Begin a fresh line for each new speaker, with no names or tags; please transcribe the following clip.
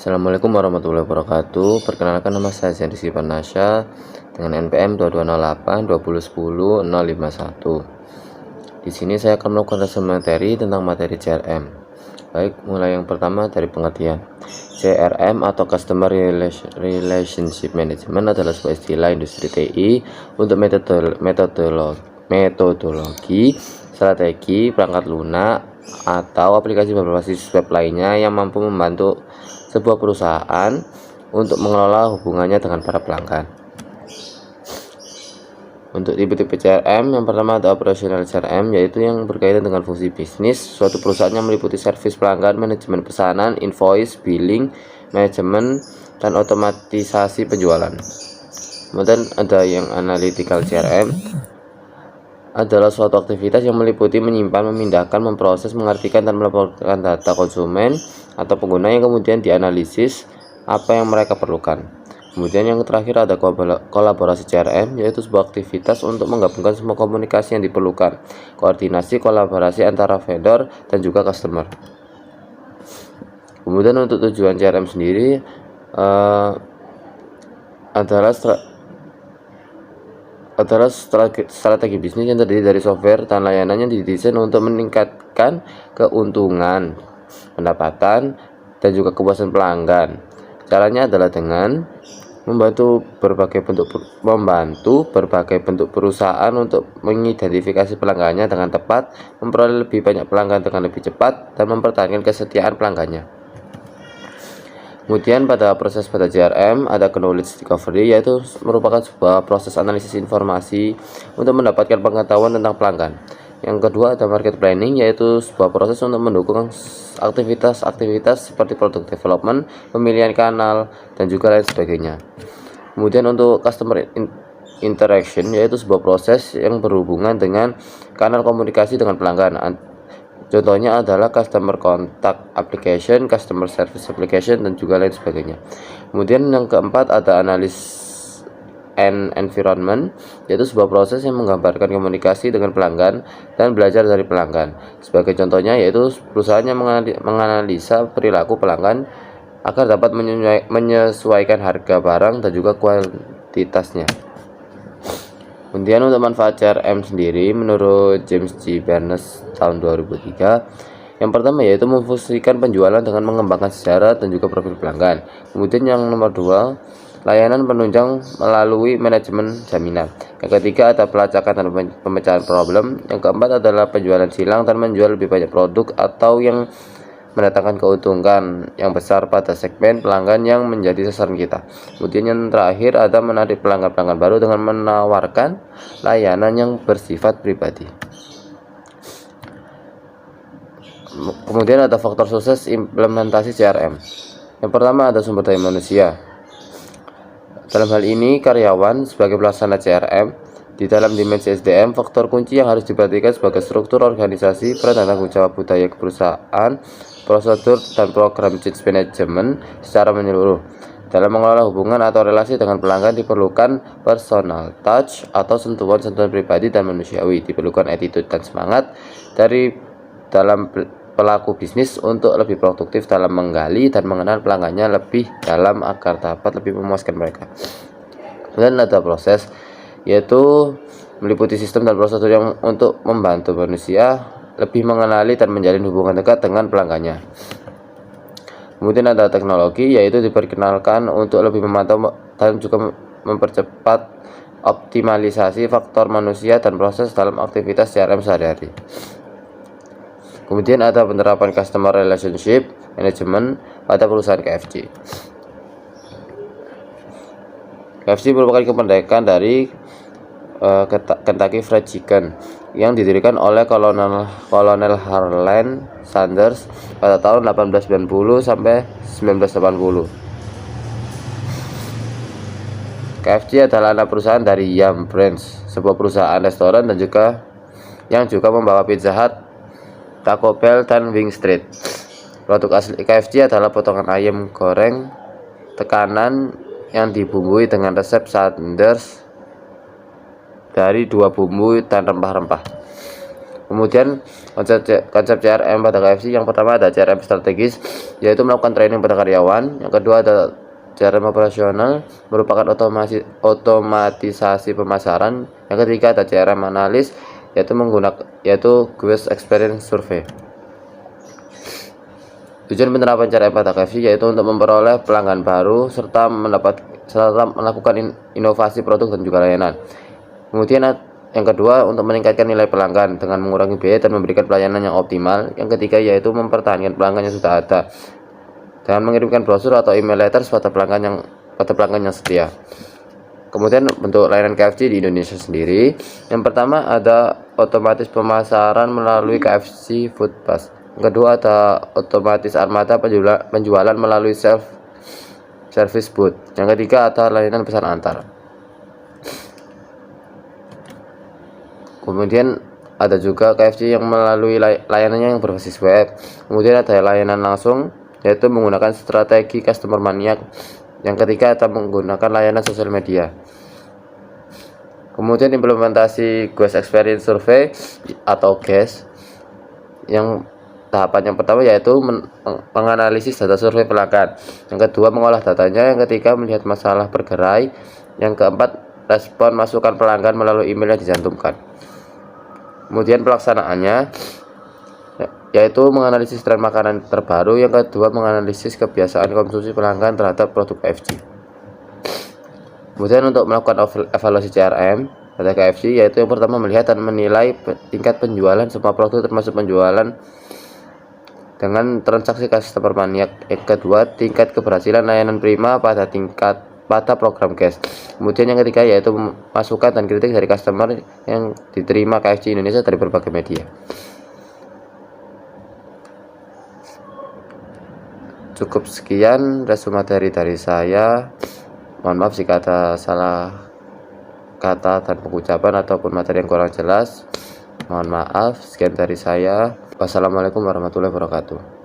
Assalamualaikum warahmatullahi wabarakatuh. Perkenalkan, nama saya Rizky Panasya dengan NPM 2208 2010 051. Di sini saya akan melakukan resume materi tentang materi CRM. Baik, mulai yang pertama dari pengertian. CRM atau Customer Relationship Management adalah sebuah istilah industri TI untuk metodologi, strategi, perangkat lunak, atau aplikasi berbasis web lainnya yang mampu membantu sebuah perusahaan untuk mengelola hubungannya dengan para pelanggan. Untuk tipe-tipe CRM, yang pertama ada operational CRM, yaitu yang berkaitan dengan fungsi bisnis. Suatu perusahaan yang meliputi servis pelanggan, manajemen pesanan, invoice, billing, manajemen, dan otomatisasi penjualan. Kemudian ada yang analytical CRM, adalah suatu aktivitas yang meliputi menyimpan, memindahkan, memproses, mengartikan, dan melaporkan data konsumen atau pengguna yang kemudian dianalisis apa yang mereka perlukan. Kemudian yang terakhir ada kolaborasi CRM, yaitu sebuah aktivitas untuk menggabungkan semua komunikasi yang diperlukan, koordinasi kolaborasi antara vendor dan juga customer. Kemudian untuk tujuan CRM sendiri adalah strategi bisnis yang terdiri dari software dan layanan yang didesain untuk meningkatkan keuntungan, pendapatan, dan juga kepuasan pelanggan. Caranya adalah dengan membantu berbagai bentuk perusahaan untuk mengidentifikasi pelanggannya dengan tepat, memperoleh lebih banyak pelanggan dengan lebih cepat, dan mempertahankan kesetiaan pelanggannya. Kemudian pada CRM ada knowledge discovery, yaitu merupakan sebuah proses analisis informasi untuk mendapatkan pengetahuan tentang pelanggan. Yang kedua ada market planning, yaitu sebuah proses untuk mendukung aktivitas-aktivitas seperti product development, pemilihan kanal, dan juga lain sebagainya. Kemudian untuk customer interaction, yaitu sebuah proses yang berhubungan dengan kanal komunikasi dengan pelanggan. Contohnya adalah customer contact application, customer service application, dan juga lain sebagainya. Kemudian yang keempat ada analysis and environment, yaitu sebuah proses yang menggambarkan komunikasi dengan pelanggan dan belajar dari pelanggan. Sebagai contohnya yaitu perusahaan yang menganalisa perilaku pelanggan agar dapat menyesuaikan harga barang dan juga kualitasnya. Kemudian untuk manfaat CRM sendiri, menurut James G. Barnes tahun 2003, yang pertama yaitu memfungsikan penjualan dengan mengembangkan sejarah dan juga profil pelanggan. Kemudian yang nomor 2, layanan penunjang melalui manajemen jaminan. Yang ketiga ada pelacakan dan pemecahan problem. Yang keempat adalah penjualan silang dan menjual lebih banyak produk atau yang mendatangkan keuntungan yang besar pada segmen pelanggan yang menjadi sasaran kita. Kemudian yang terakhir ada menarik pelanggan-pelanggan baru dengan menawarkan layanan yang bersifat pribadi. Kemudian ada faktor sukses implementasi CRM. Yang pertama ada sumber daya manusia. Dalam hal ini karyawan sebagai pelaksana CRM. Di dalam dimensi SDM, faktor kunci yang harus diperhatikan sebagai struktur organisasi, peran dan tanggung jawab budaya perusahaan, prosedur dan program change management secara menyeluruh. Dalam mengelola hubungan atau relasi dengan pelanggan diperlukan personal touch atau sentuhan-sentuhan pribadi dan manusiawi. Diperlukan attitude dan semangat dari dalam pelaku bisnis untuk lebih produktif dalam menggali dan mengenal pelanggannya lebih dalam agar dapat lebih memuaskan mereka. Dan ada proses, yaitu meliputi sistem dan prosedur yang untuk membantu manusia lebih mengenali dan menjalin hubungan dekat dengan pelanggannya. Kemudian ada teknologi, yaitu diperkenalkan untuk lebih memantau dan juga mempercepat optimalisasi faktor manusia dan proses dalam aktivitas CRM sehari-hari. Kemudian ada penerapan Customer Relationship Management pada perusahaan KFC. KFC merupakan kependekan dari Kentucky Fried Chicken yang didirikan oleh Kolonel Harlan Sanders pada tahun 1890 sampai 1980. KFC adalah anak perusahaan dari Yum Brands, sebuah perusahaan restoran dan yang juga membawa Pizza Hut, Taco Bell, dan Wing Street. Produk asli KFC adalah potongan ayam goreng tekanan yang dibumbui dengan resep Sanders dari 2 bumbu dan rempah-rempah. Kemudian konsep CRM pada KFC yang pertama ada CRM strategis, yaitu melakukan training pada karyawan. Yang kedua ada CRM operasional, merupakan otomatisasi pemasaran. Yang ketiga ada CRM analis, yaitu Guest Experience Survey. Tujuan penerapan CRM pada KFC yaitu untuk memperoleh pelanggan baru serta melakukan inovasi produk dan juga layanan. Kemudian yang kedua untuk meningkatkan nilai pelanggan dengan mengurangi biaya dan memberikan pelayanan yang optimal. Yang ketiga yaitu mempertahankan pelanggan yang sudah ada dengan mengirimkan brosur atau email letters pada pelanggan yang setia. Kemudian bentuk layanan KFC di Indonesia sendiri, yang pertama ada otomatis pemasaran melalui KFC Food Pass. Yang kedua ada otomatis armada penjualan melalui self service booth. Yang ketiga ada layanan pesan antar. Kemudian ada juga KFC yang melalui layanannya yang berbasis web. Kemudian ada layanan langsung, yaitu menggunakan strategi customer maniak. Yang ketiga ada menggunakan layanan sosial media. Kemudian implementasi Guest Experience Survey atau GES, yang tahapan yang pertama yaitu menganalisis data survei pelanggan. Yang kedua mengolah datanya. Yang ketiga melihat masalah bergerai. Yang keempat respon masukan pelanggan melalui email yang dicantumkan. Kemudian pelaksanaannya yaitu menganalisis tren makanan terbaru. Yang kedua menganalisis kebiasaan konsumsi pelanggan terhadap produk KFC. Kemudian untuk melakukan evaluasi CRM pada KFC yaitu yang pertama melihat dan menilai tingkat penjualan semua produk termasuk penjualan dengan transaksi customer maniak. Yang kedua tingkat keberhasilan layanan prima pada program GES. Kemudian yang ketiga yaitu masukan dan kritik dari customer yang diterima KFC Indonesia dari berbagai media. Cukup sekian resume materi dari saya. Mohon maaf jika ada salah kata dan pengucapan ataupun materi yang kurang jelas. Mohon maaf. Sekian dari saya. Wassalamualaikum warahmatullahi wabarakatuh.